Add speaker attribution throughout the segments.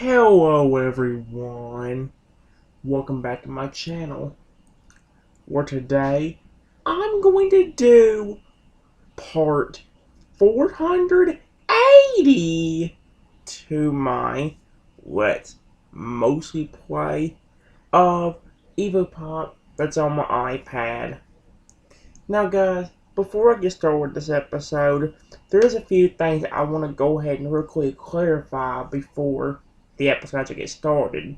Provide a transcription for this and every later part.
Speaker 1: Hello everyone, welcome back to my channel, where today I'm going to do part 480 to my Let's Mostly Play of Evopop that's on my iPad. Now guys, before I get started with this episode, there's a few things I want to go ahead and real quick clarify before the episode actually gets started.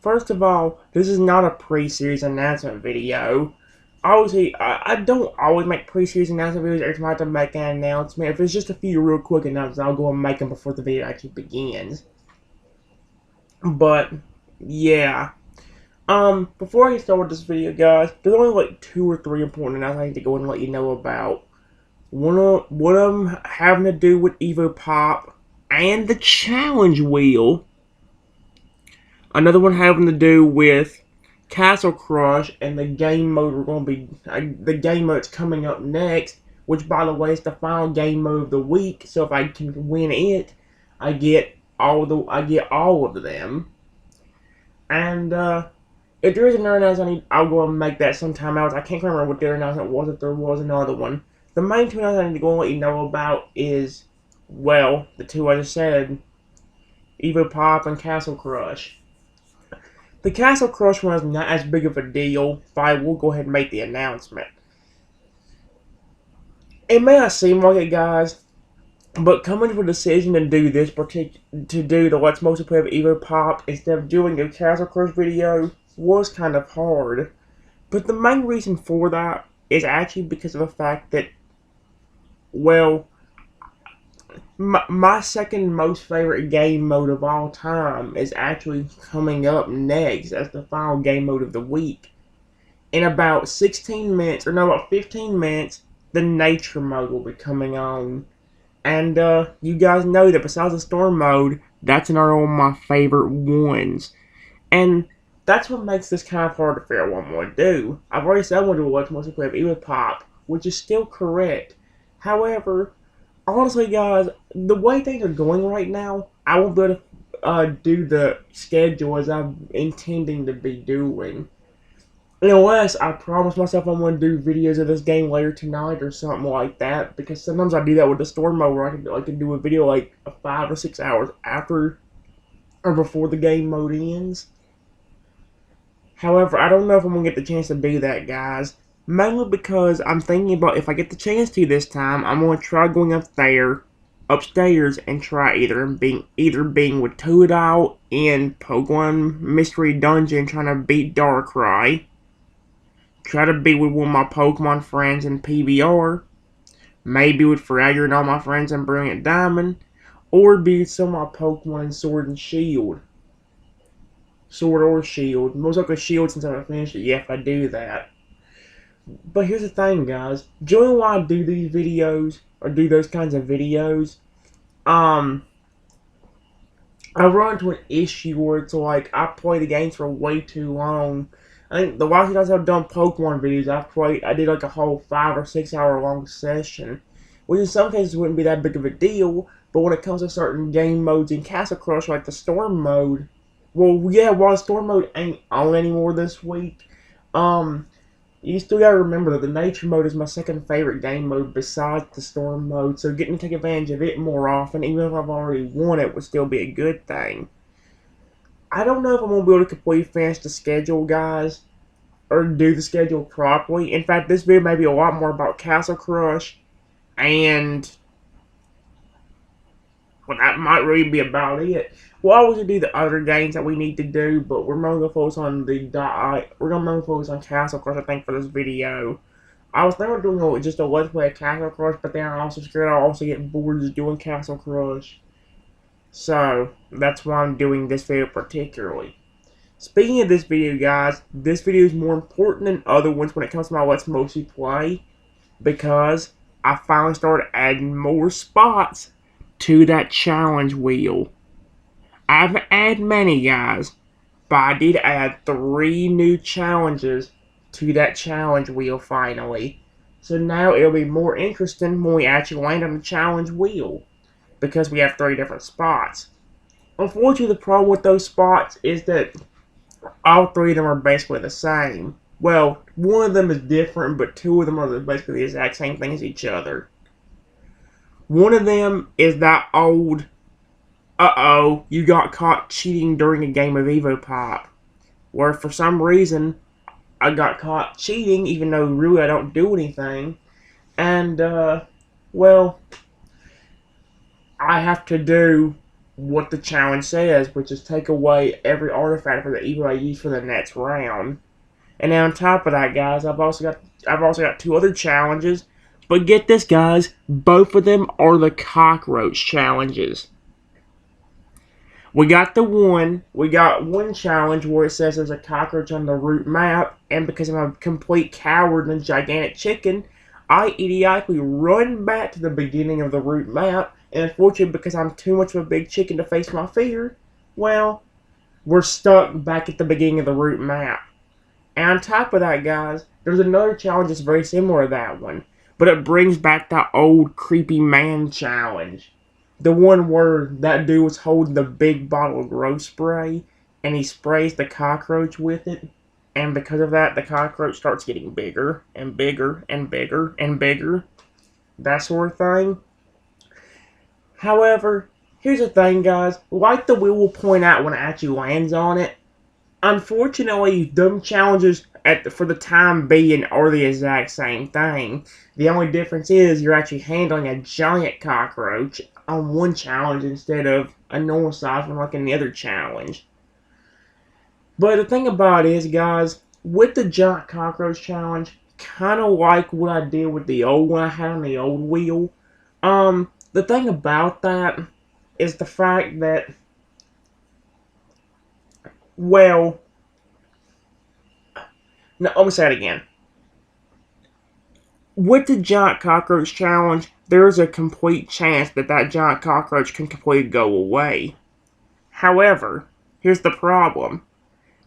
Speaker 1: First of all, this is not a pre-series announcement video. Obviously, I don't always make pre-series announcement videos every time I have to make an announcement. If it's just a few real quick announcements, I'll go and make them before the video actually begins. But, yeah. Before I get started with this video, guys, there's only like 2 or 3 important announcements I need to go and let you know about. One of them having to do with Evopop and the challenge wheel. Another one having to do with Castle Crush and the game mode we're going to be, the game mode that's coming up next, which by the way is the final game mode of the week. So if I can win it, I get all of them. And if there is another announcement, I'll go and make that sometime else. I can't remember what the other announcement was. If there was another one, the main 2 announcements I need to go and let you know about is, well, the 2 I just said, Evopop and Castle Crush. The Castle Crush one is not as big of a deal, but I will go ahead and make the announcement. It may not seem like it, guys, but coming to a decision to do the Let's Mostly Play of Evopop instead of doing a Castle Crush video was kind of hard. But the main reason for that is actually because of the fact that, well, my second most favorite game mode of all time is actually coming up next as the final game mode of the week. In about 16 minutes, or no, about 15 minutes, the nature mode will be coming on. And you guys know that besides the storm mode, that's another one of my favorite ones. And that's what makes this kind of hard to figure out what I'm going to do. I've already said I want to do a Let's Mostly Play of Evopop, which is still correct. However, honestly, guys, the way things are going right now, I won't be able to do the schedule as I'm intending to be doing. Unless I promise myself I'm going to do videos of this game later tonight or something like that. Because sometimes I do that with the storm mode where I can do a video like 5 or 6 hours after or before the game mode ends. However, I don't know if I'm going to get the chance to do that, guys. Mainly because I'm thinking about if I get the chance to this time, I'm going to try going upstairs and try either being with Toothile in Pokemon Mystery Dungeon trying to beat Darkrai, try to be with one of my Pokemon friends in PBR, maybe with Fragger and all my friends in Brilliant Diamond, or be with some of my Pokemon in Sword and Shield. Sword or Shield. Most likely Shield since I haven't finished it yet if I do that. But here's the thing, guys. During while I do these videos, or do those kinds of videos, I run into an issue where it's like, I play the games for way too long. I think the last times I've done Pokemon videos, I did like a whole 5 or 6 hour long session. Which in some cases wouldn't be that big of a deal, but when it comes to certain game modes in Castle Crush, like the Storm mode, well, yeah, while Storm mode ain't on anymore this week, you still gotta remember that the nature mode is my second favorite game mode besides the storm mode, so getting to take advantage of it more often, even if I've already won it, would still be a good thing. I don't know if I'm gonna be able to completely finish the schedule, guys, or do the schedule properly. In fact, this video may be a lot more about Castle Crush, and well, that might really be about it. We'll always do the other games that we need to do, but we're mainly gonna focus on Castle Crush, I think, for this video. I was thinking of doing just a Let's Play of Castle Crush, but then I also scared I'll also get bored just doing Castle Crush. So, that's why I'm doing this video particularly. Speaking of this video, guys, this video is more important than other ones when it comes to my Let's Mostly Play, because I finally started adding more spots to that challenge wheel. I haven't added many, guys, but I did add 3 new challenges to that challenge wheel finally. So now it'll be more interesting when we actually land on the challenge wheel, because we have 3 different spots. unfortunately, the problem with those spots is that all three of them are basically the same. Well, one of them is different, but two of them are basically the exact same thing as each other. One of them is that old, you got caught cheating during a game of Evopop, where for some reason I got caught cheating, even though really I don't do anything. And, well, I have to do what the challenge says, which is take away every artifact for the Evo I use for the next round. And then on top of that, guys, I've also got two other challenges. But get this, guys, both of them are the cockroach challenges. We got one challenge where it says there's a cockroach on the route map, and because I'm a complete coward and a gigantic chicken, I idiotically run back to the beginning of the route map, and unfortunately, because I'm too much of a big chicken to face my fear, well, we're stuck back at the beginning of the route map. And on top of that, guys, there's another challenge that's very similar to that one, but it brings back that old creepy man challenge. The one where that dude was holding the big bottle of growth spray, and he sprays the cockroach with it, and because of that, the cockroach starts getting bigger, and bigger, and bigger, and bigger. That sort of thing. However, here's the thing, guys. Like the wheel will point out when it actually lands on it, unfortunately, them challenges for the time being are the exact same thing. The only difference is you're actually handling a giant cockroach on one challenge instead of a normal size one like in the other challenge. But the thing about it is, guys, with the giant cockroach challenge, kind of like what I did with the old one I had on the old wheel. The thing about that is the fact that, well, no, let me say it again. With the giant cockroach challenge, there is a complete chance that that giant cockroach can completely go away. However, here's the problem.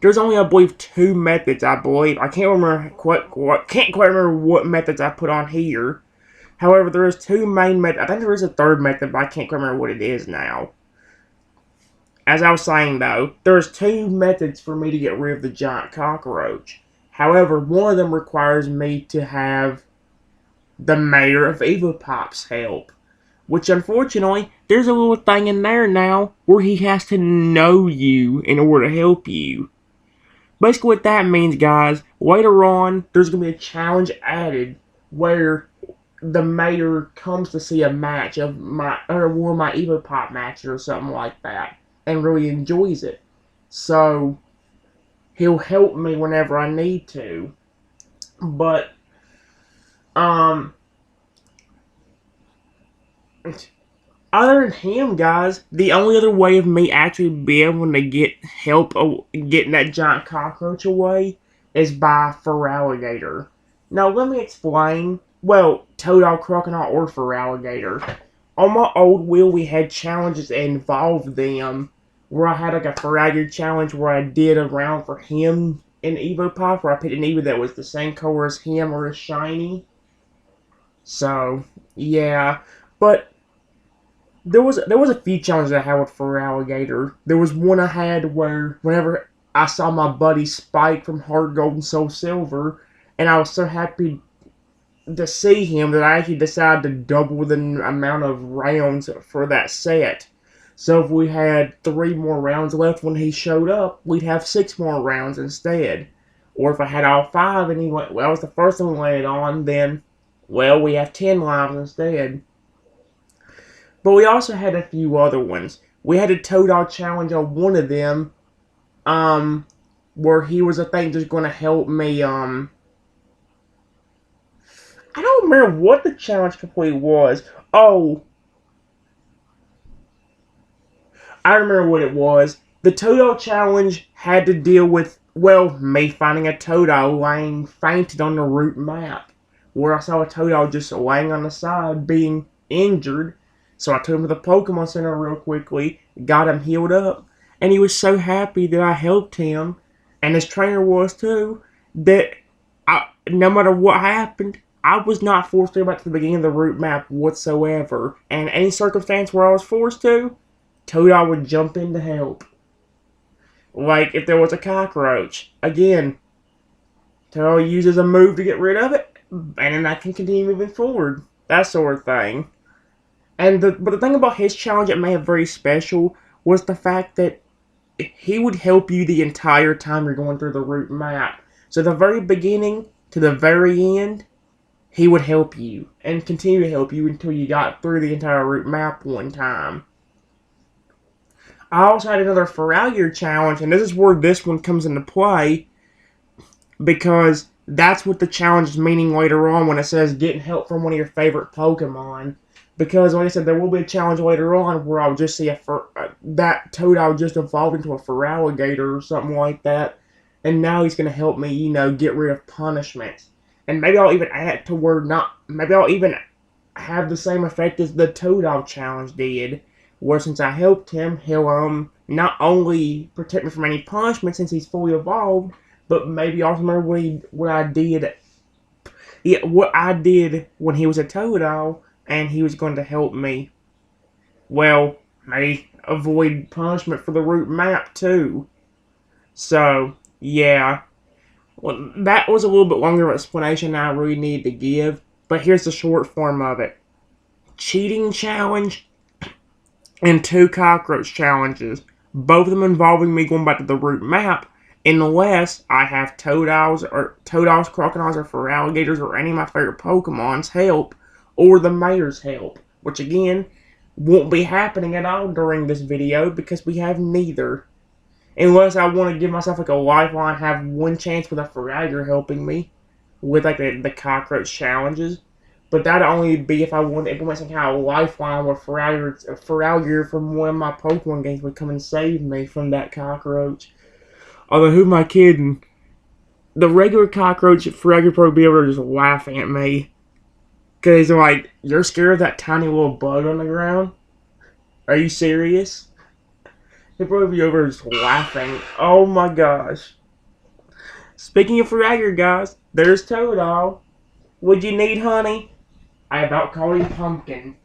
Speaker 1: There's only, I believe, two methods. I can't quite remember what methods I put on here. However, there is two main methods. I think there is a third method, but I can't quite remember what it is now. As I was saying, though, there's two methods for me to get rid of the giant cockroach. However, one of them requires me to have the mayor of Evopop's help. Which, unfortunately, there's a little thing in there now where he has to know you in order to help you. Basically what that means, guys, later on, there's going to be a challenge added where the mayor comes to see a match of one of my Evopop matches or something like that, and really enjoys it. So, he'll help me whenever I need to. But, other than him, guys, the only other way of me actually being able to get help getting that giant cockroach away is by Feraligatr. Now, let me explain. Well, Toadal, Crocodile, or Feraligatr. On my old wheel, we had challenges that involved them, where I had like a Feraligatr challenge where I did a round for him in Evopop, where I picked an Evo that was the same color as him or as shiny. So, yeah. But there was a few challenges I had with Feraligatr. There was one I had where whenever I saw my buddy Spike from Heart Gold and Soul Silver, and I was so happy to see him that I actually decided to double the amount of rounds for that set. So if we had 3 more rounds left when he showed up, we'd have 6 more rounds instead. Or if I had all 5 and he went, well, it was the first one we landed on, then, well, we have 10 lives instead. But we also had a few other ones. We had a Toadal challenge on one of them, where he was, I think, just going to help me, I don't remember what the challenge completely was. Oh, I remember what it was. The Toadal challenge had to deal with, well, me finding a Toadal laying fainted on the route map, where I saw a Toadal just laying on the side being injured. So I took him to the Pokemon Center real quickly, got him healed up, and he was so happy that I helped him, and his trainer was too, that no matter what happened, I was not forced to go back to the beginning of the route map whatsoever. And any circumstance where I was forced to, Toadal would jump in to help. Like if there was a cockroach. Again, Toadal uses a move to get rid of it, and then I can continue moving forward. That sort of thing. But the thing about his challenge that made it very special was the fact that he would help you the entire time you're going through the route map. So the very beginning to the very end, he would help you and continue to help you until you got through the entire route map one time. I also had another Feralier challenge, and this is where this one comes into play, because that's what the challenge is meaning later on when it says getting help from one of your favorite Pokemon. Because, like I said, there will be a challenge later on where I'll just see that Toadal just evolve into a Feraligatr or something like that. And now he's going to help me, get rid of punishments. And maybe I'll even add it to where maybe I'll even have the same effect as the Toadal challenge did. Where since I helped him, he'll not only protect me from any punishment since he's fully evolved, but maybe also remember what I did. Yeah, what I did when he was a Toadal. And he was going to help me, well, maybe avoid punishment for the route map, too. So, yeah. Well, that was a little bit longer of an explanation than I really needed to give, but here's the short form of it. Cheating challenge and 2 cockroach challenges, both of them involving me going back to the route map, unless I have Toadals, Crocodiles, or Feraligatrs, or any of my favorite Pokemon's help, or the mayor's help, which again, won't be happening at all during this video because we have neither. Unless I want to give myself like a lifeline, have one chance with a Feraligatr helping me with like the cockroach challenges. But that'd only be if I wanted to implement some kind of lifeline where Feraligatr from one of my Pokemon games would come and save me from that cockroach. Although, who am I kidding? The regular cockroach Feraligatr probably be able to just laughing at me. Because they're like, you're scared of that tiny little bug on the ground? Are you serious? He'll probably be over just laughing. Oh my gosh. Speaking of Feraligatr, guys, there's Toadal. Would you need honey? I about called him Pumpkin.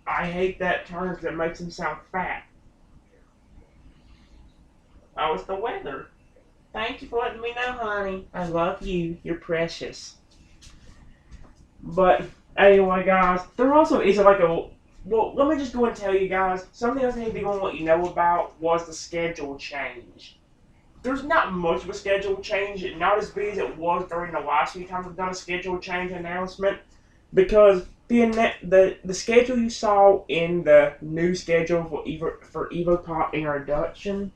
Speaker 1: I hate that term because it makes him sound fat. Oh, it's the weather. Thank you for letting me know, honey. I love you. You're precious. But anyway, guys, there also is like a... Well, let me just go and tell you guys, something else I need to go and let you know about was the schedule change. There's not much of a schedule change, not as big as it was during the last few times I've done a schedule change announcement, because the schedule you saw in the new schedule for Evopop Introduction,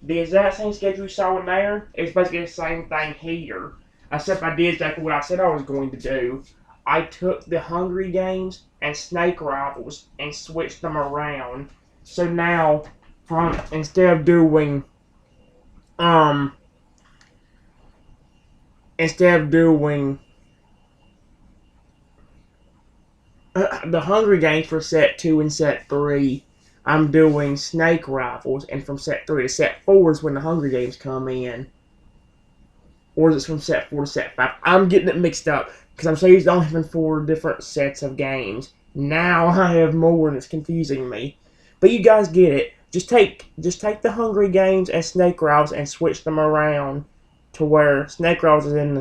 Speaker 1: the exact same schedule you saw in there, it's basically the same thing here. Except I did exactly what I said I was going to do. I took the Hungry Games and Snake Rivals and switched them around. So now, instead of doing the Hungry Games for set 2 and set 3, I'm doing Snake Rivals, and from set 3 to set 4 is when the Hungry Games come in. Or is it from set 4 to set 5? I'm getting it mixed up, because I'm so used to only having 4 different sets of games. Now I have more, and it's confusing me. But you guys get it. Just take the Hungry Games and Snake Rivals and switch them around to where Snake Rivals is in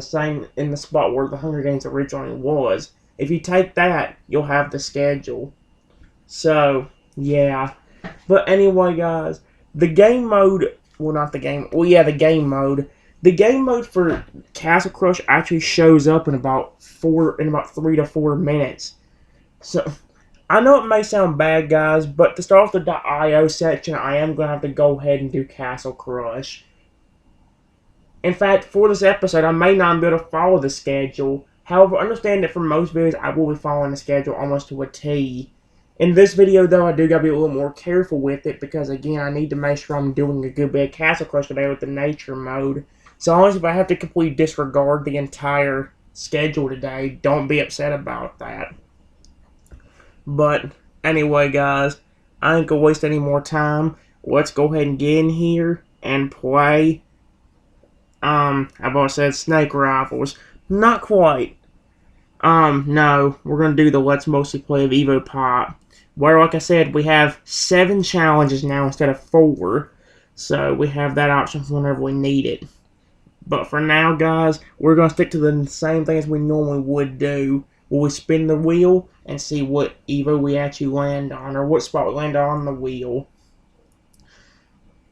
Speaker 1: the spot where the Hungry Games originally was. If you take that, you'll have the schedule. So, yeah. But anyway, guys, the game mode... Well, not the game... Well, yeah, the game mode... The game mode for Castle Crush actually shows up in about 3 to 4 minutes. So, I know it may sound bad, guys, but to start off the .io section, I am going to have to go ahead and do Castle Crush. In fact, for this episode, I may not be able to follow the schedule. However, understand that for most videos, I will be following the schedule almost to a T. In this video, though, I do gotta be a little more careful with it, because, again, I need to make sure I'm doing a good bit of Castle Crush today with the nature mode. So honestly, if I have to completely disregard the entire schedule today, don't be upset about that. But anyway, guys, I ain't gonna waste any more time. Let's go ahead and get in here and play. I've already said Snake Rifles. Not quite. No, we're gonna do the Let's Mostly Play of Evopop, where, like I said, we have 7 challenges now instead of 4, so we have that option whenever we need it. But for now, guys, we're gonna stick to the same thing as we normally would do. We spin the wheel and see what Evo we actually land on, or what spot we land on the wheel.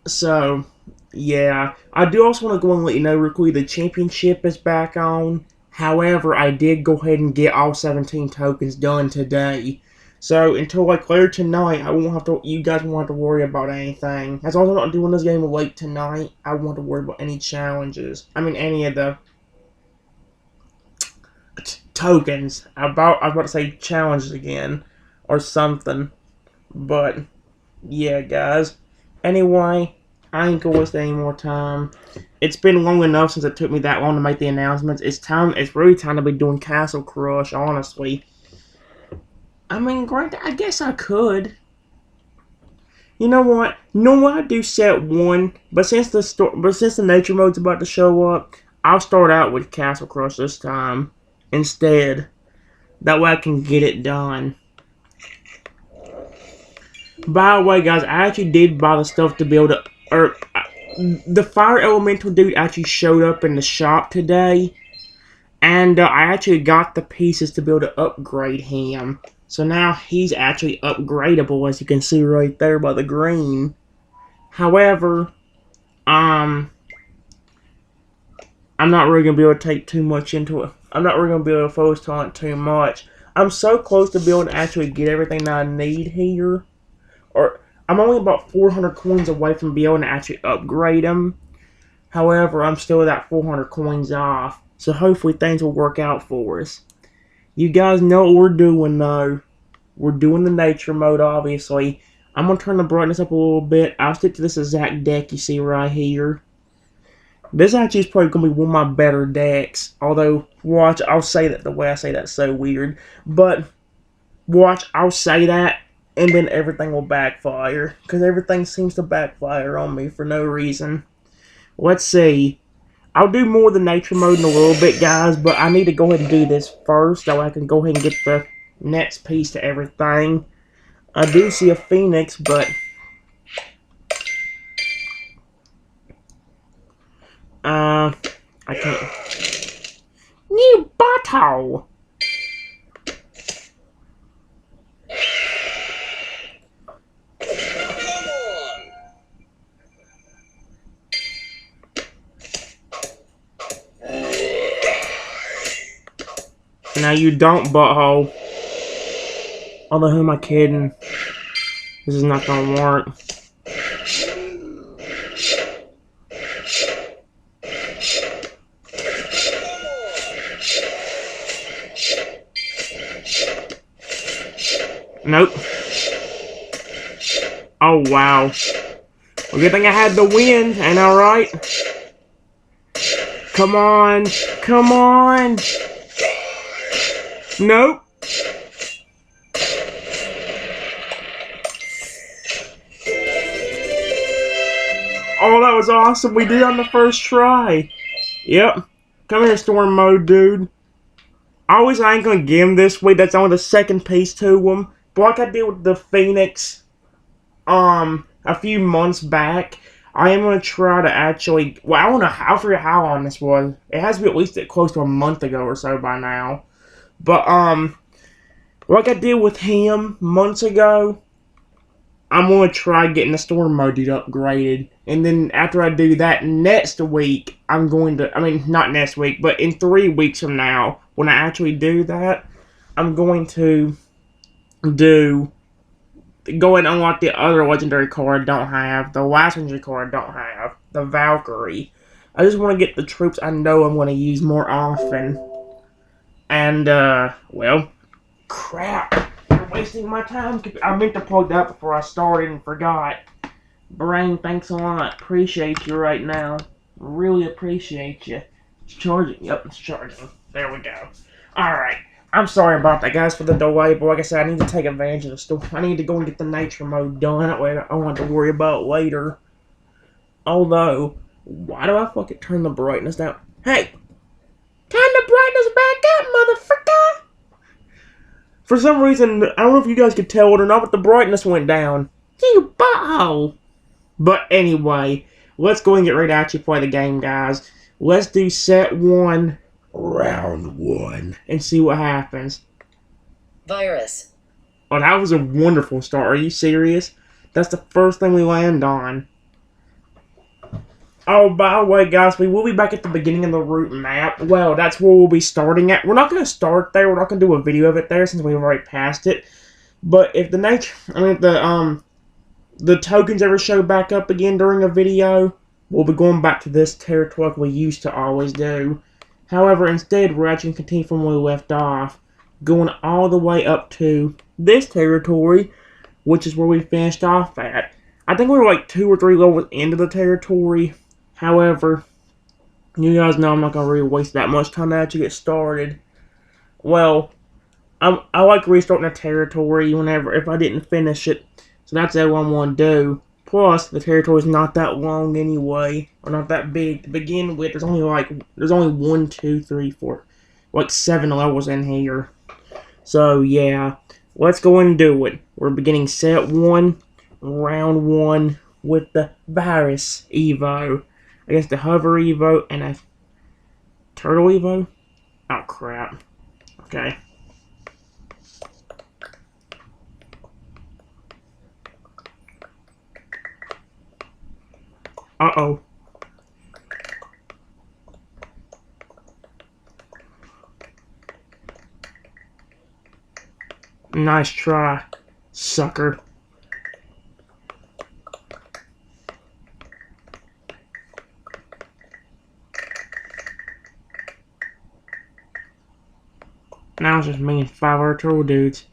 Speaker 1: So, yeah. I do also want to go and let you know real quick, the championship is back on. However, I did go ahead and get all 17 tokens done today. So, until like later tonight, you guys won't have to worry about anything. As long as I'm not doing this game late tonight, I won't have to worry about any challenges. I mean, any of the tokens. I was about to say challenges again, or something. But, yeah, guys. Anyway, I ain't gonna waste any more time. It's been long enough since it took me that long to make the announcements. It's really time to be doing Castle Crush, honestly. I mean, granted, I guess I could. You know what? Normally I do set 1, but since the nature mode's about to show up, I'll start out with Castle Crush this time instead. That way I can get it done. By the way, guys, I actually did buy the stuff to be able to... the Fire Elemental dude actually showed up in the shop today. And I actually got the pieces to be able to upgrade him. So now he's actually upgradable, as you can see right there by the green. However, I'm not really going to be able to take too much into it. I'm not really going to be able to focus on it too much. I'm so close to being able to actually get everything that I need here. Or I'm only about 400 coins away from being able to actually upgrade them. However, I'm still that 400 coins off. So hopefully things will work out for us. You guys know what we're doing though. We're doing the nature mode, obviously. I'm going to turn the brightness up a little bit. I'll stick to this exact deck you see right here. This actually is probably going to be one of my better decks. Although, watch, I'll say that the way I say that's so weird. But, watch, I'll say that, and then everything will backfire. Because everything seems to backfire on me for no reason. Let's see. I'll do more of the nature mode in a little bit, guys, but I need to go ahead and do this first, so I can go ahead and get the next piece to everything. I do see a phoenix, but I can't. New bottle. Now you don't, butthole. Although, who am I kidding? This is not gonna work. Nope. Oh, wow. Well, good thing I had the wind, ain't I right? Come on. Come on. Nope. Oh, that was awesome. We did it on the first try. Yep. Come here, storm mode, dude. I ain't gonna give him this way. That's only the second piece to him. But like I did with the Phoenix, a few months back, I am gonna try to actually. Well, I forget how long this was. It has to be at least close to a month ago or so by now. But like I did with him months ago, I'm going to try getting the storm mode upgraded. And then after I do that next week, I'm going to, I mean, not next week, but in 3 weeks from now, when I actually do that, I'm going to go and unlock the other legendary card I don't have, the last legendary card I don't have, the Valkyrie. I just want to get the troops I know I'm going to use more often. And, well, crap. Wasting my time. I meant to plug that before I started and forgot. Brain, thanks a lot. Appreciate you right now. Really appreciate you. It's charging. Yep, it's charging. There we go. Alright. I'm sorry about that, guys, for the delay, but like I said, I need to take advantage of the store. I need to go and get the nature mode done. That way I don't have to worry about it later. Although, why do I fucking turn the brightness down? Hey! Turn the brightness back up, motherfucker! For some reason, I don't know if you guys could tell it or not, but the brightness went down. You butthole! But anyway, let's go and get ready to actually play the game, guys. Let's do set 1, round 1, and see what happens.
Speaker 2: Virus.
Speaker 1: Oh, that was a wonderful start. Are you serious? That's the first thing we land on. Oh, by the way, guys, we will be back at the beginning of the route map. Well, that's where we'll be starting at. We're not going to start there. We're not going to do a video of it there since we've already passed it. But if the tokens ever show back up again during a video, we'll be going back to this territory like we used to always do. However, instead, we're actually going to continue from where we left off, going all the way up to this territory, which is where we finished off at. I think we were like 2 or 3 levels into the territory. However, you guys know I'm not going to really waste that much time to actually get started. Well, I like restarting a territory if I didn't finish it. So that's what I want to do. Plus, the territory's not that long anyway, or not that big to begin with. There's only 1, 2, 3, 4, like 7 levels in here. So yeah, let's go and do it. We're beginning set 1, round 1 with the virus Evo. I guess the hover Evo and a turtle Evo. Oh crap. Okay. Uh-oh. Nice try, sucker. Now it's just me and 5 other turtle dudes.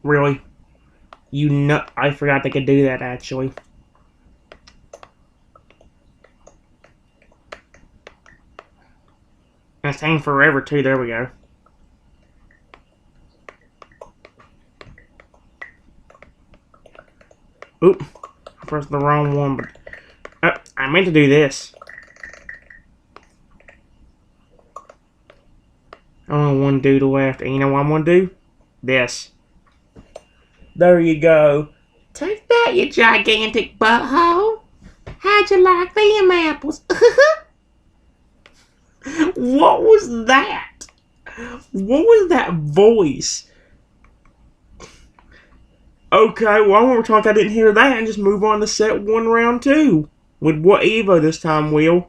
Speaker 1: Really? You know, I forgot they could do that, actually. And it's taking forever, too. There we go. Oop. I pressed the wrong one, but... I meant to do this. Only one dude left. And you know what I'm going to do? This. There you go. Take that, you gigantic butthole. How'd you like them apples? What was that? What was that voice? Okay, well, when we're talking, I didn't hear that, and just move on to set 1, round 2. With what Evo this time, Will?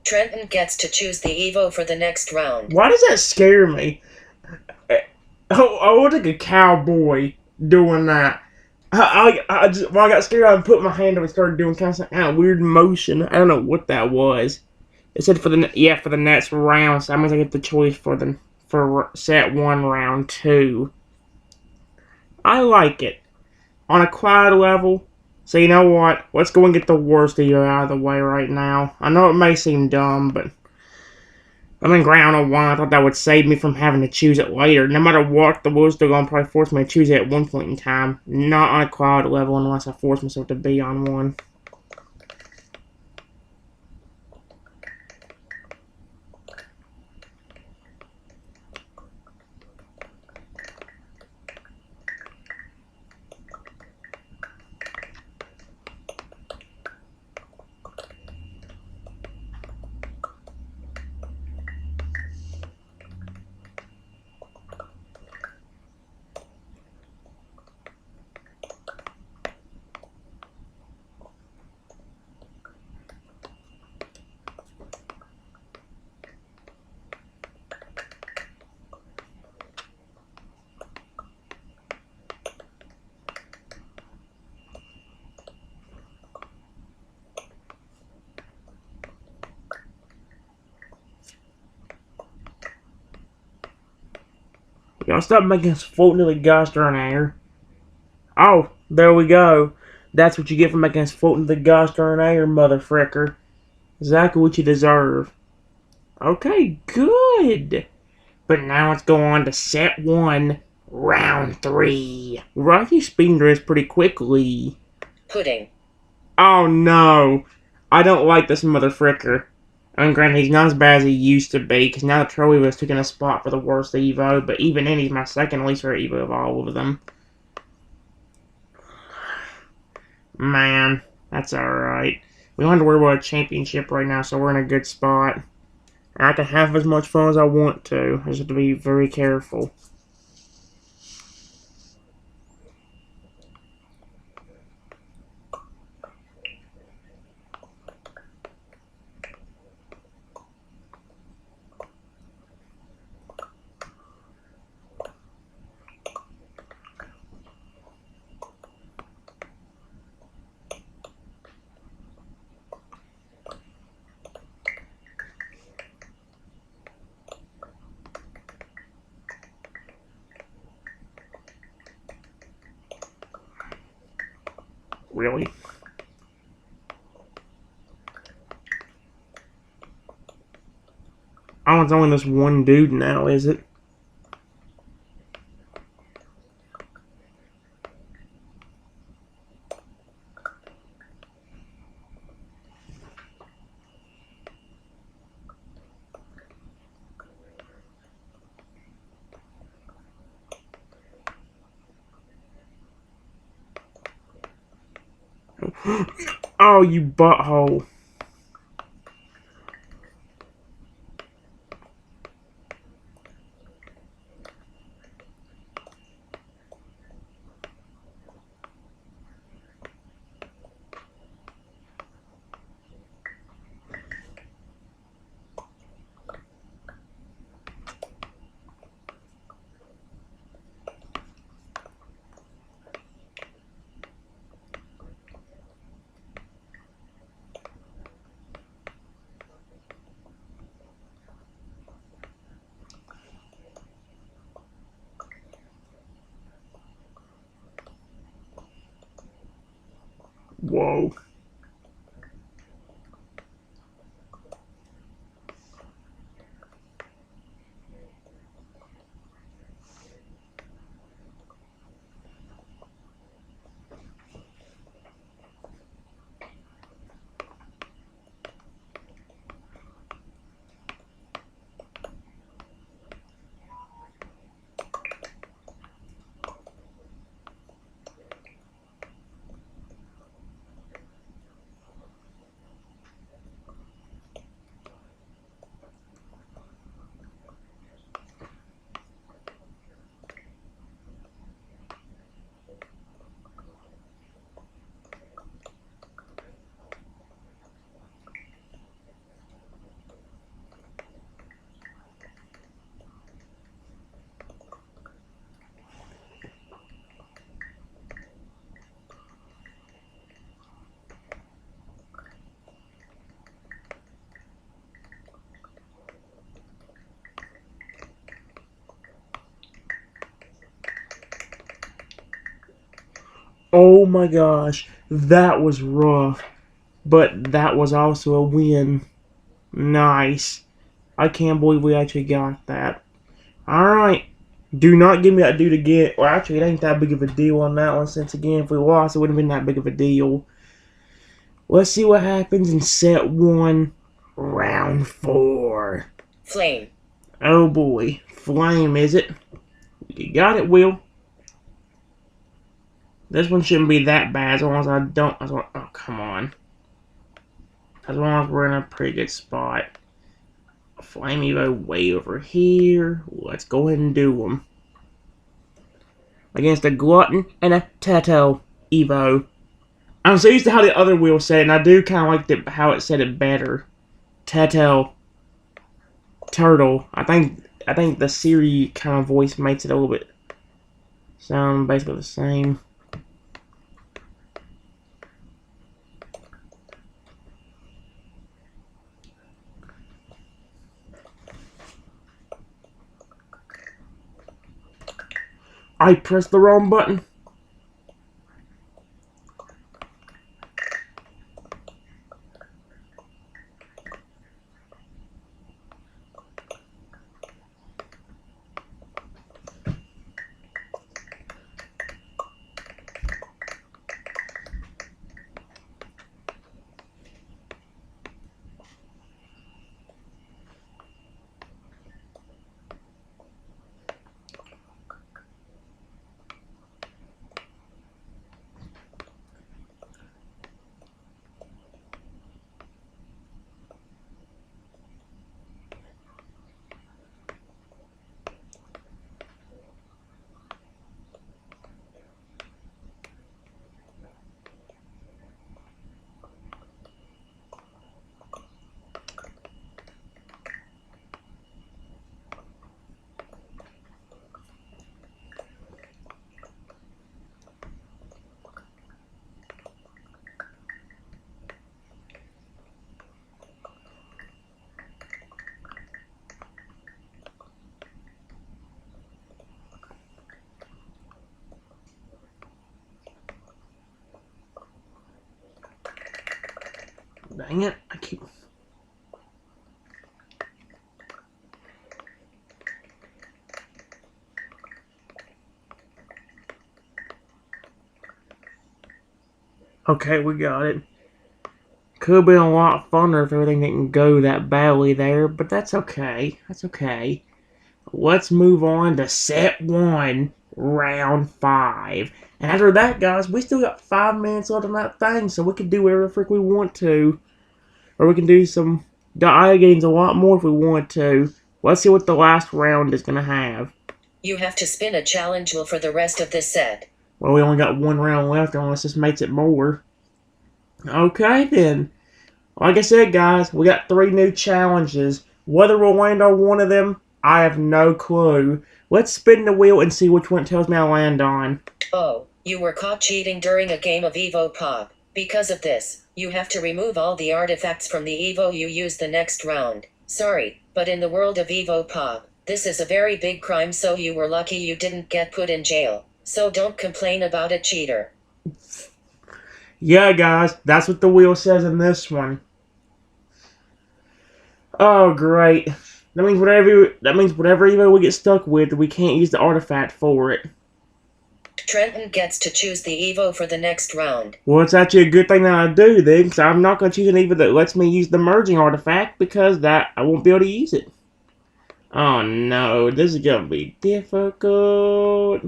Speaker 2: Trenton gets to choose the Evo for the next round.
Speaker 1: Why does that scare me? Oh, I look like a cowboy doing that. When I got scared, I put my hand up and started doing kind of weird motion. I don't know what that was. It said for the next round, so that means I get the choice for set 1, round 2. I like it. On a quiet level, so you know what? Let's go and get the worst Evo out of the way right now. I know it may seem dumb, but I'm in ground 1. I thought that would save me from having to choose it later. No matter what, the world's still going to probably force me to choose it at one point in time. Not on a quiet level unless I force myself to be on one. Y'all stop making us float into the gosh darn air. Oh, there we go. That's what you get for making us float into the gosh darn air, mother fricker. Exactly what you deserve. Okay, good. But now let's go on to set 1, round 3. We're actually speeding through this pretty quickly.
Speaker 2: Pudding.
Speaker 1: Oh no. I don't like this mother fricker. And granted, he's not as bad as he used to be, because now the Troll Evo's taking a spot for the worst Evo, but even then, he's my second least favorite Evo of all of them. Man, that's alright. We don't have to worry about a championship right now, so we're in a good spot. I can have as much fun as I want to. I just have to be very careful. Really? Oh, it's only this one dude now, is it? Oh, you butthole. Whoa. Oh my gosh. That was rough. But that was also a win. Nice. I can't believe we actually got that. Alright. Do not give me that dude again. Well, actually, it ain't that big of a deal on that one, since again, if we lost, it wouldn't have been that big of a deal. Let's see what happens in set 1, round 4.
Speaker 2: Flame.
Speaker 1: Oh boy. Flame, is it? You got it, Will. This one shouldn't be that bad as long as I don't. Oh, come on. As long as we're in a pretty good spot. Flame Evo way over here. Let's go ahead and do them. Against a Glutton and a Turtle Evo. I'm so used to how the other wheel said it, and I do kind of like how it said it better. Turtle. Turtle. I think the Siri kind of voice makes it a little bit sound basically the same. I pressed the wrong button. Dang it, I keep... Okay, we got it. Could have been a lot funner if everything didn't go that badly there, but that's okay. That's okay. Let's move on to set 1, round 5. And after that, guys, we still got 5 minutes left on that thing, so we can do whatever the frick we want to. Or we can do some die games a lot more if we want to. Let's see what the last round is going to have.
Speaker 2: You have to spin a challenge wheel for the rest of this set.
Speaker 1: Well, we only got 1 round left unless this makes it more. Okay, then. Like I said, guys, we got 3 new challenges. Whether we'll land on one of them, I have no clue. Let's spin the wheel and see which one it tells me I land on.
Speaker 2: Oh, you were caught cheating during a game of Evopop. Because of this, you have to remove all the artifacts from the Evo you use the next round. Sorry, but in the world of Evopop, this is a very big crime, so you were lucky you didn't get put in jail. So don't complain about it, cheater.
Speaker 1: Yeah, guys, that's what the wheel says in this one. Oh, great. That means whatever Evo we get stuck with, we can't use the artifact for it.
Speaker 2: Trenton gets to choose the Evo for the next round.
Speaker 1: Well, it's actually a good thing that I do then, because I'm not going to choose an Evo that lets me use the merging artifact, because that I won't be able to use it. Oh no, this is going to be difficult.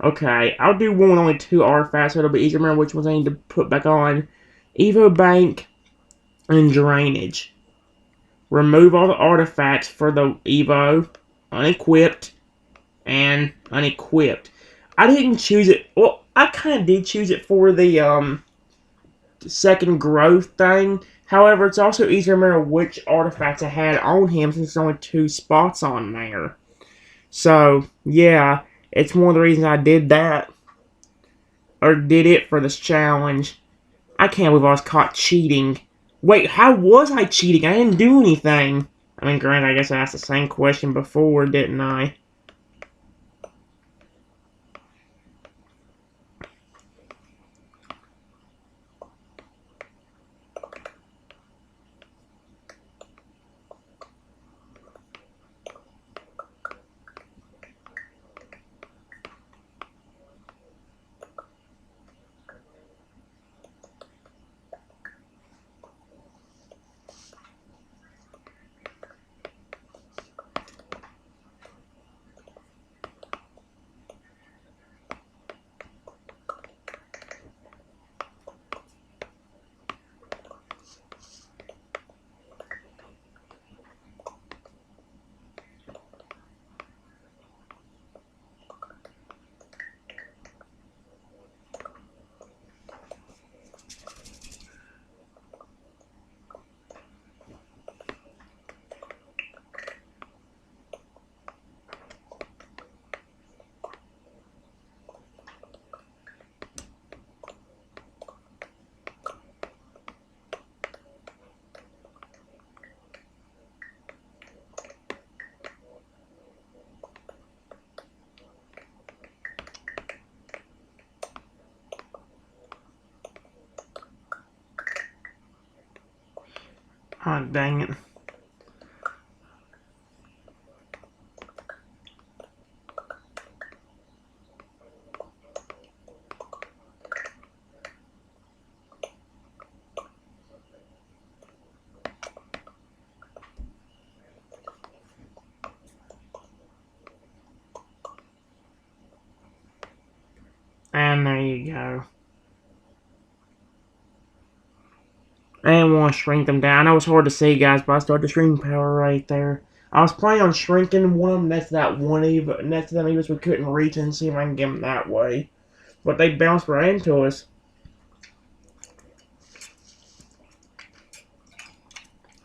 Speaker 1: Okay, I'll do one with only 2 artifacts, so it'll be easier to remember which ones I need to put back on. Evo Bank and Drainage. Remove all the artifacts for the Evo, unequipped, and unequipped. I didn't choose it. Well, I kind of did choose it for the second growth thing. However, it's also easier to remember which artifacts I had on him since there's only 2 spots on there. So, yeah, it's one of the reasons I did that. Or did it for this challenge. I can't believe I was caught cheating. Wait, how was I cheating? I didn't do anything. I mean, granted, I guess I asked the same question before, didn't I? Oh, dang it. And there you go. I didn't want to shrink them down. I know it's hard to see, guys, but I started the shrink power right there. I was planning on shrinking one of them next to that one Eva, next to them Evas we couldn't reach and see if I can get them that way. But they bounced right into us.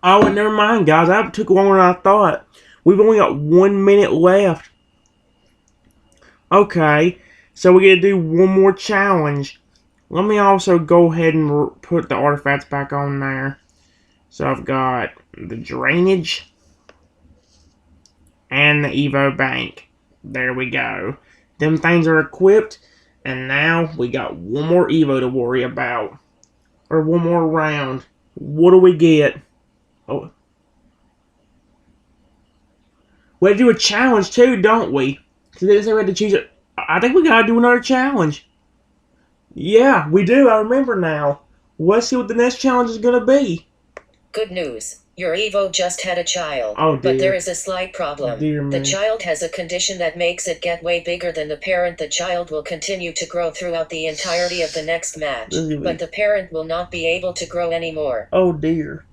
Speaker 1: Oh, and never mind, guys. That took longer than I thought. We've only got 1 minute left. Okay, so we're going to do one more challenge. Let me also go ahead and put the artifacts back on there. So I've got the drainage and the Evo Bank. There we go. Them things are equipped, and now we got one more Evo to worry about. Or one more round. What do we get? Oh, we have to do a challenge too, don't we? Because they say we had to choose it. I think we gotta do another challenge. Yeah, we do. I remember now. Let's see what the next challenge is gonna be.
Speaker 2: Good news. Your Evo just had a child.
Speaker 1: Oh
Speaker 2: But there
Speaker 1: dear.
Speaker 2: is a slight problem.
Speaker 1: Dear
Speaker 2: The
Speaker 1: me.
Speaker 2: child has a condition that makes it get way bigger than the parent. The child will continue to grow throughout the entirety of the next match.
Speaker 1: Really?
Speaker 2: But the parent will not be able to grow anymore.
Speaker 1: Oh dear.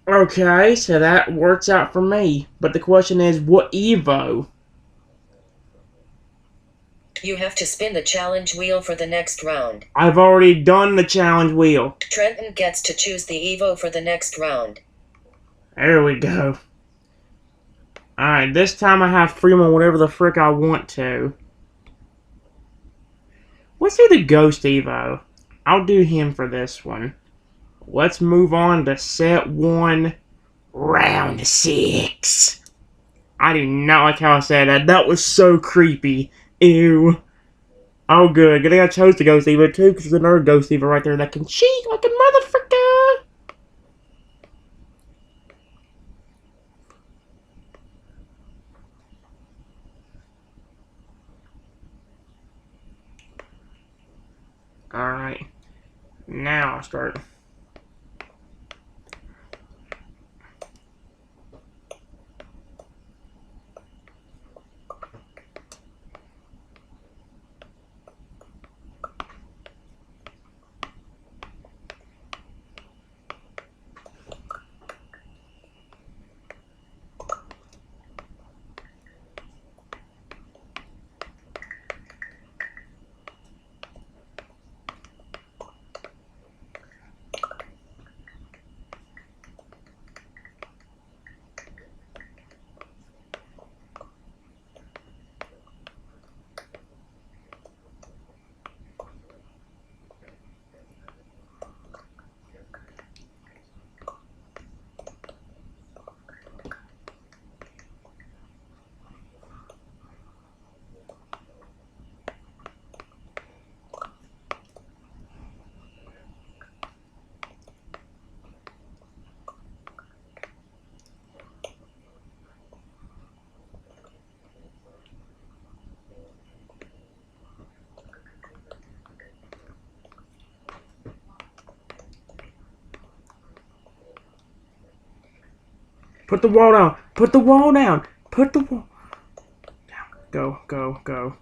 Speaker 1: Okay, so that works out for me. But the question is, what Evo?
Speaker 2: You have to spin the challenge wheel for the next round.
Speaker 1: I've already done the challenge wheel.
Speaker 2: Trenton gets to choose the Evo for the next round.
Speaker 1: There we go. Alright, this time I have freedom on whatever the frick I want to. Let's do the Ghost Evo. I'll do him for this one. Let's move on to set 1, round 6. I do not like how I said that. That was so creepy. Ew. Oh, good. Good thing I chose the Ghost Evo, too, because there's another Ghost Evo right there that can cheat like a motherfucker. Alright. Now I'll start. Put the wall down. Put the wall down. Put the wall down. Go, go, go.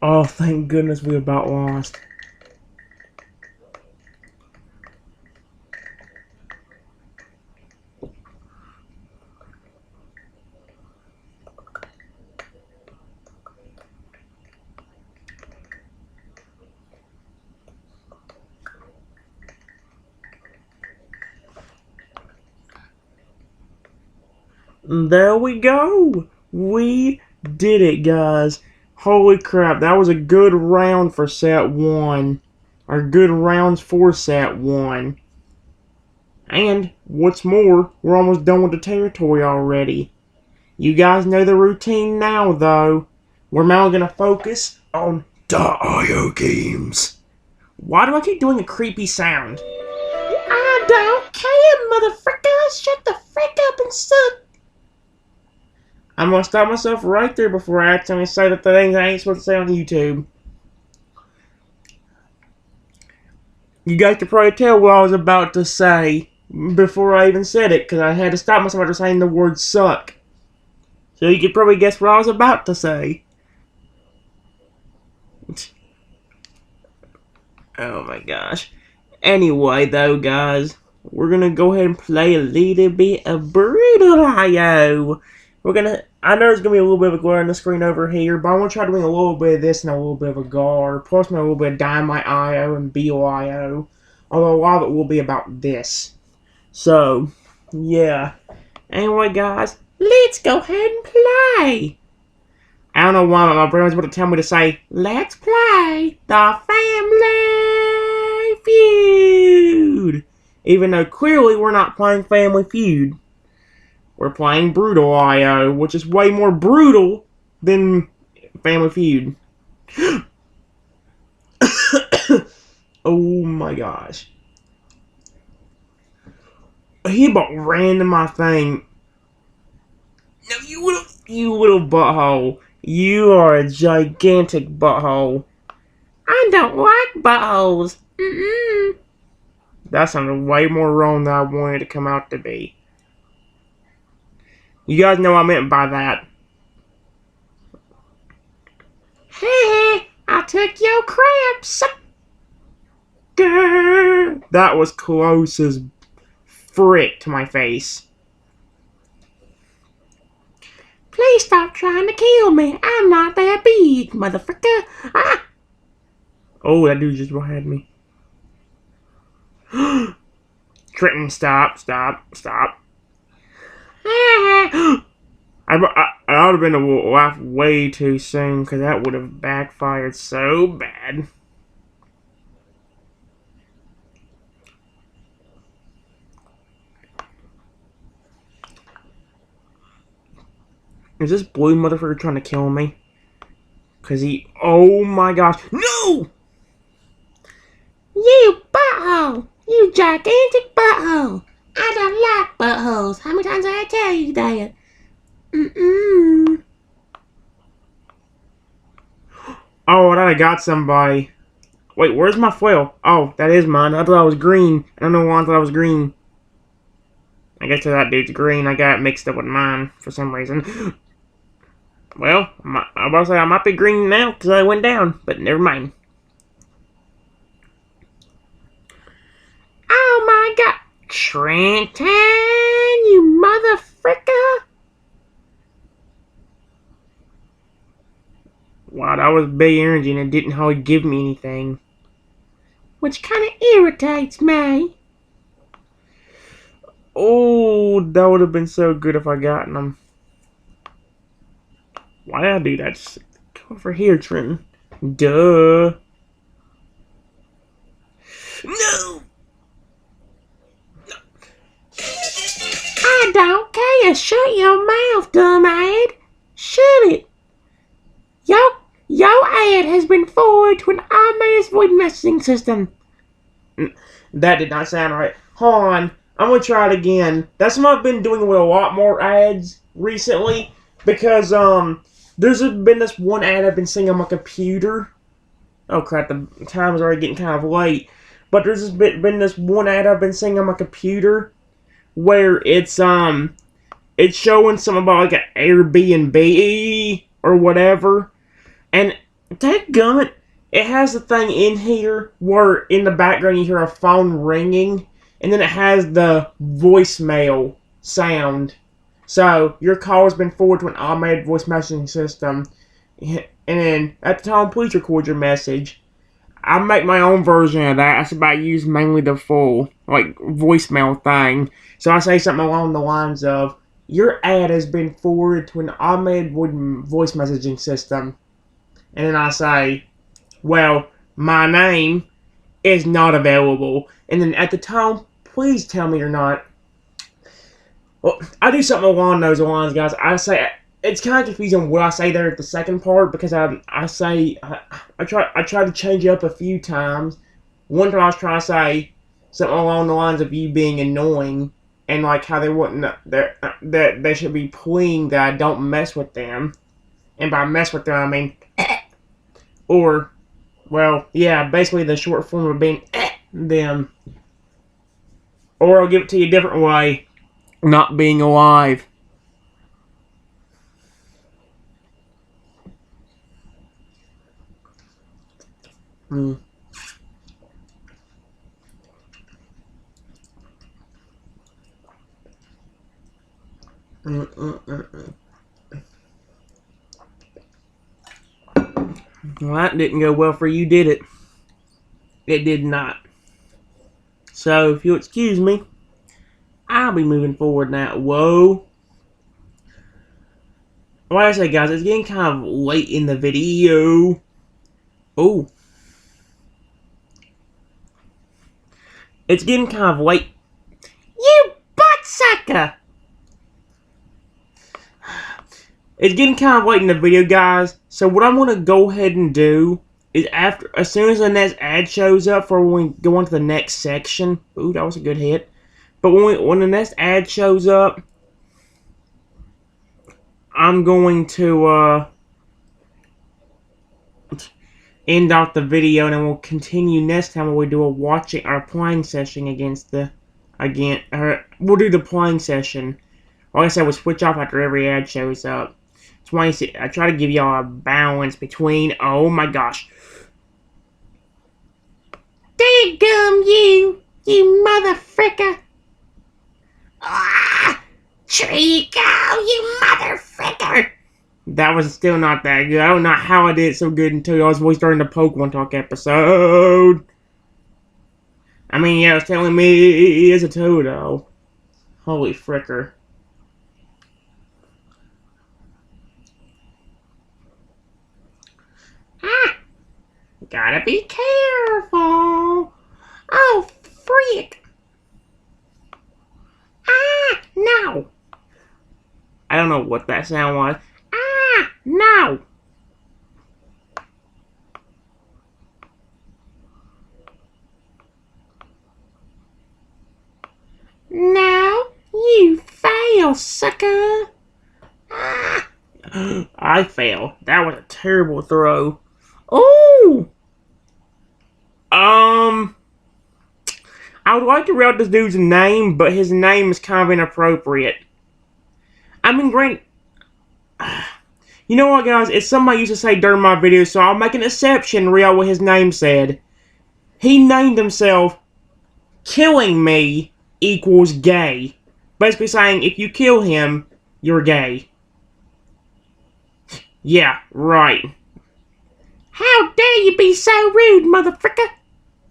Speaker 1: Oh, thank goodness we about lost. There we go. We did it, guys. Holy crap, that was a good round for set 1. Or good rounds for set 1. And, what's more, we're almost done with the territory already. You guys know the routine now, though. We're now going to focus on the IO games. Why do I keep doing a creepy sound? I don't care, motherfucker. Shut the frick up and suck. I'm gonna stop myself right there before I accidentally say the things I ain't supposed to say on YouTube. You guys could probably tell what I was about to say before I even said it, because I had to stop myself after saying the word suck. So you could probably guess what I was about to say. Oh my gosh. Anyway, though, guys, we're gonna go ahead and play a little bit of Brutal IO. I know there's gonna be a little bit of a glare on the screen over here, but I'm gonna try doing a little bit of this and a little bit of a GAR, plus a little bit of Dynamite IO and Beal IO. Although a lot of it will be about this. So, yeah. Anyway, guys, let's go ahead and play. I don't know why my brain was about to tell me to say, let's play the Family Feud. Even though clearly we're not playing Family Feud. We're playing Brutal IO, which is way more brutal than Family Feud. Oh my gosh. He about ran to my thing. No, you little butthole. You are a gigantic butthole. I don't like buttholes. Mm-mm. That sounded way more wrong than I wanted it to come out to be. You guys know what I meant by that. Hey, I took your crap, sucker. That was close as frick to my face. Please stop trying to kill me. I'm not that big, motherfucker. Ah. Oh, that dude just had me. Trenton, stop. I ought have been to laugh way too soon, because that would have backfired so bad. Is this blue motherfucker trying to kill me? Because he... Oh my gosh. No! You butthole! You gigantic butthole! I don't like buttholes. How many times did I tell you that? Mm-mm. Oh, I got somebody. Wait, where's my foil? Oh, that is mine. I thought I was green. I don't know why I thought I was green. I guess that dude's green. I got it mixed up with mine for some reason. Well, I was about to say I might be green now because I went down, but never mind. Oh my god. Trenton, you motherfricker. Wow, that was big energy and it didn't hardly give me anything. Which kind of irritates me. Oh, that would have been so good if I gotten them. Why did I do that? Just go over here, Trenton. Duh. No! I don't care. Shut your mouth, dumbass. Shut it. Your ad has been forwarded to an automated voice messaging system. That did not sound right. Hold on. I'm going to try it again. That's what I've been doing with a lot more ads recently. Because, there's been this one ad I've been seeing on my computer. Oh crap, the time is already getting kind of late. But there's been this one ad I've been seeing on my computer where it's showing something about like an Airbnb or whatever. And dadgummit, it has the thing in here where in the background you hear a phone ringing and then it has the voicemail sound. So your call has been forwarded to an automated voice messaging system. And then at the time, please record your message. I make my own version of that. That's about use mainly the full like voicemail thing. So I say something along the lines of, "Your ad has been forwarded to an automated voice messaging system," and then I say, "Well, my name is not available." And then at the time, please tell me you're not. Well, I do something along those lines, guys. I say it's kind of confusing what I say there at the second part because I try to change it up a few times. One time I was trying to say something along the lines of you being annoying and like how they wouldn't that they should be pleading that I don't mess with them, and by mess with them I mean or well yeah basically the short form of being them. Or I'll give it to you a different way. Not being alive. Mm. Well, that didn't go well for you, did it? It did not. So, if you'll excuse me, I'll be moving forward now. Whoa. Like I say, guys, it's getting kind of late in the video. Oh. It's getting kind of late. You butt sucker! It's getting kind of late in the video, guys. So what I'm going to go ahead and do is as soon as the next ad shows up for when we go on to the next section. Ooh, that was a good hit. But when the next ad shows up, I'm going to end off the video, and then we'll continue next time when we do our playing session we'll do the playing session. Like I said, we'll switch off after every ad shows up. That's why I try to give y'all a balance between, oh my gosh. Daggum you motherfricker. Ah, Trico, you motherfricker. That was still not that good. I don't know how I did so good until I was voiced during the Pokemon Talk episode. I mean, yeah, it was telling me he is a Todo. Holy fricker. Ah! Gotta be careful. Oh, freak. Ah, no. I don't know what that sound was. Ah, no. No, you fail, sucker. Ah. I fail. That was a terrible throw. Oh! I would like to read out this dude's name, but his name is kind of inappropriate. I mean, great. You know what, guys? It's something I used to say during my videos, so I'll make an exception and read out what his name said. He named himself Killing Me Equals Gay. Basically saying, if you kill him, you're gay. Yeah, right. How dare you be so rude, motherfucker?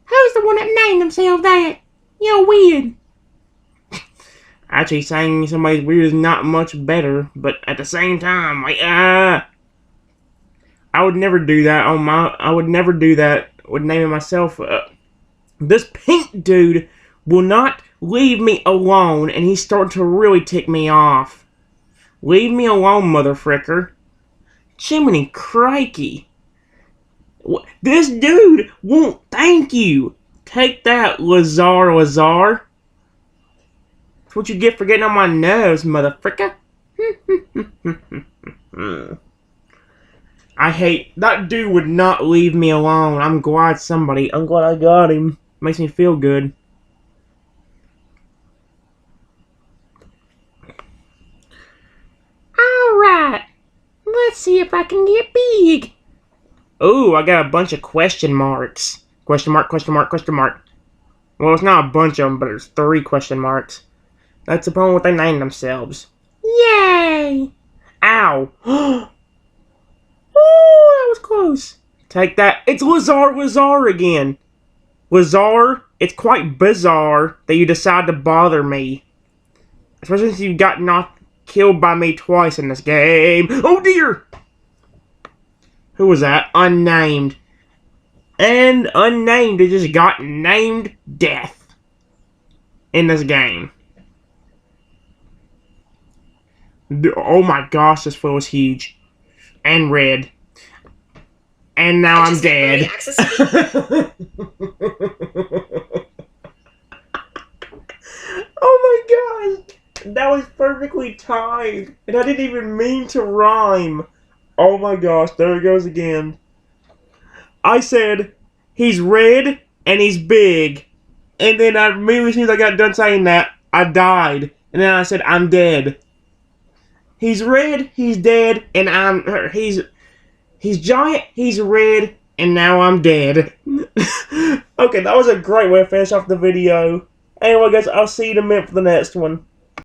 Speaker 1: Who's the one that named himself that? You're weird. Actually, saying somebody's weird is not much better, but at the same time, like, I would never do that I would never do that with naming myself up. This pink dude will not leave me alone, and he's starting to really tick me off. Leave me alone, motherfricker. Jiminy crikey. This dude won't thank you. Take that, Lazar. That's what you get for getting on my nerves, motherfricker. I hate... That dude would not leave me alone. I'm glad I got him. Makes me feel good. Alright. Let's see if I can get big. Ooh, I got a bunch of question marks. Question mark. Well, it's not a bunch of them, but there's 3 question marks. That's the problem what they named themselves. Yay! Ow. Oh, that was close. Take that. It's Lazar again. Lazar, it's quite bizarre that you decide to bother me. Especially since you got knocked killed by me twice in this game. Oh dear! Who was that? Unnamed. And unnamed, it just got named death in this game. Oh my gosh, this fool is huge. And red. And now I'm dead. Oh my gosh! That was perfectly timed. And I didn't even mean to rhyme. Oh my gosh, there it goes again. I said, he's red and he's big. And then immediately as soon as I got done saying that, I died. And then I said, I'm dead. He's red, he's dead, and he's giant, he's red, and now I'm dead. Okay, that was a great way to finish off the video. Anyway, guys, I'll see you in a minute for the next one.